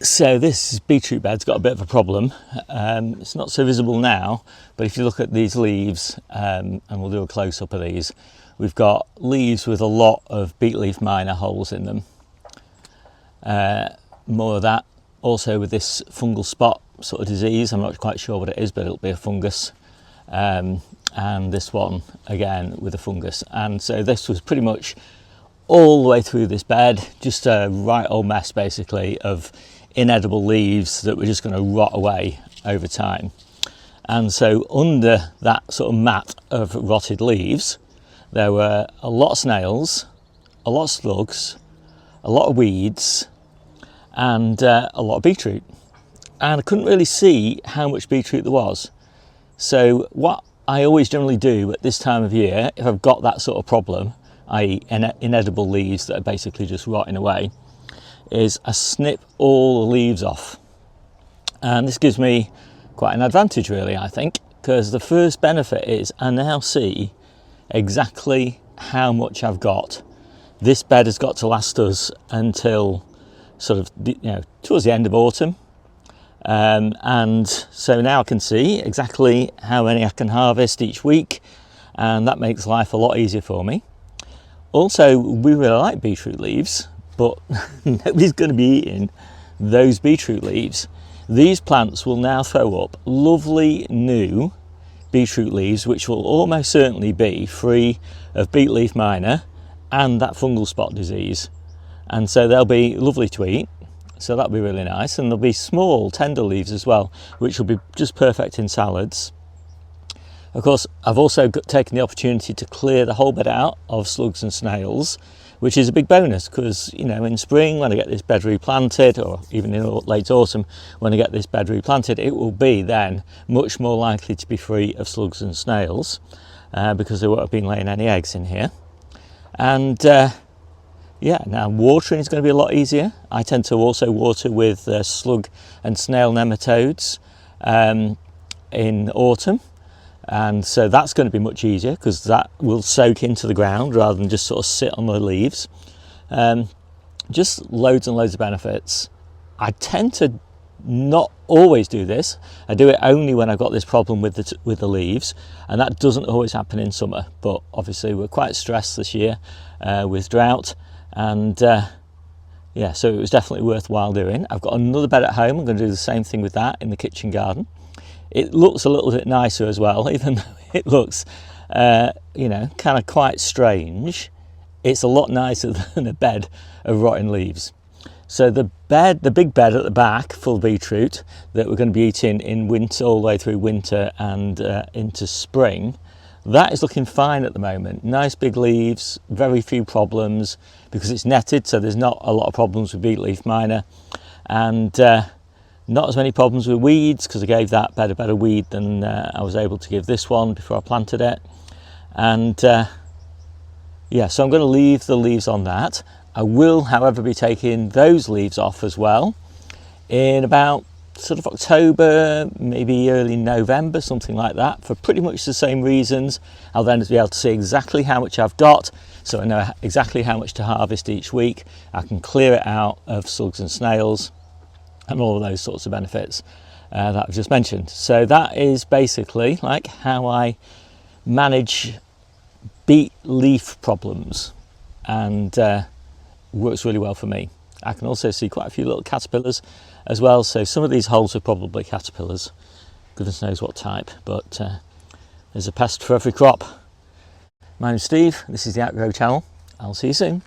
So this beetroot bed's got a bit of a problem. It's not so visible now, but if you look at these leaves, and we'll do a close-up of these, we've got leaves with a lot of beet leaf minor holes in them. More of that also with this fungal spot sort of disease. I'm not quite sure what it is, but it'll be a fungus. And this one again with a fungus. And so this was pretty much all the way through this bed, just a right old mess basically of inedible leaves that were just going to rot away over time. And so under that sort of mat of rotted leaves there were a lot of snails, a lot of slugs, a lot of weeds, and a lot of beetroot. And I couldn't really see how much beetroot there was. So what I always generally do at this time of year, if I've got that sort of problem, i.e. inedible leaves that are basically just rotting away, is I snip all the leaves off. And this gives me quite an advantage really, I think, because the first benefit is I now see exactly how much I've got. This bed has got to last us until sort of, towards the end of autumn. And so now I can see exactly how many I can harvest each week, and that makes life a lot easier for me. Also, we really like beetroot leaves, but nobody's going to be eating those beetroot leaves. These plants will now throw up lovely new beetroot leaves, which will almost certainly be free of beet leaf minor and that fungal spot disease. And so they'll be lovely to eat. So that'll be really nice. And there'll be small tender leaves as well, which will be just perfect in salads. Of course, I've also taken the opportunity to clear the whole bed out of slugs and snails, which is a big bonus because, in spring when I get this bed replanted, or even in late autumn when I get this bed replanted, it will be then much more likely to be free of slugs and snails because they won't have been laying any eggs in here. And now watering is going to be a lot easier. I tend to also water with slug and snail nematodes in autumn. And so that's going to be much easier because that will soak into the ground rather than just sort of sit on the leaves. Just loads and loads of benefits. I tend to not always do this. I do it only when I've got this problem with the leaves, and that doesn't always happen in summer. But obviously we're quite stressed this year with drought, and so it was definitely worthwhile doing. I've got another bed at home. I'm going to do the same thing with that in the kitchen garden. It looks a little bit nicer as well, even though it looks, kind of quite strange. It's a lot nicer than a bed of rotten leaves. So the big bed at the back, full of beetroot, that we're going to be eating in winter, all the way through winter and into spring, that is looking fine at the moment. Nice big leaves, very few problems, because it's netted, so there's not a lot of problems with beet leaf minor. And not as many problems with weeds because I gave that bed a better weed than I was able to give this one before I planted it. And so I'm going to leave the leaves on that. I will, however, be taking those leaves off as well in about sort of October, maybe early November, something like that, for pretty much the same reasons. I'll then be able to see exactly how much I've got, so I know exactly how much to harvest each week. I can clear it out of slugs and snails and all of those sorts of benefits that I've just mentioned. So that is basically like how I manage beet leaf problems, and works really well for me. I can also see quite a few little caterpillars as well, so some of these holes are probably caterpillars, goodness knows what type, but there's a pest for every crop. My name's Steve, this is the Outgrow channel. I'll see you soon.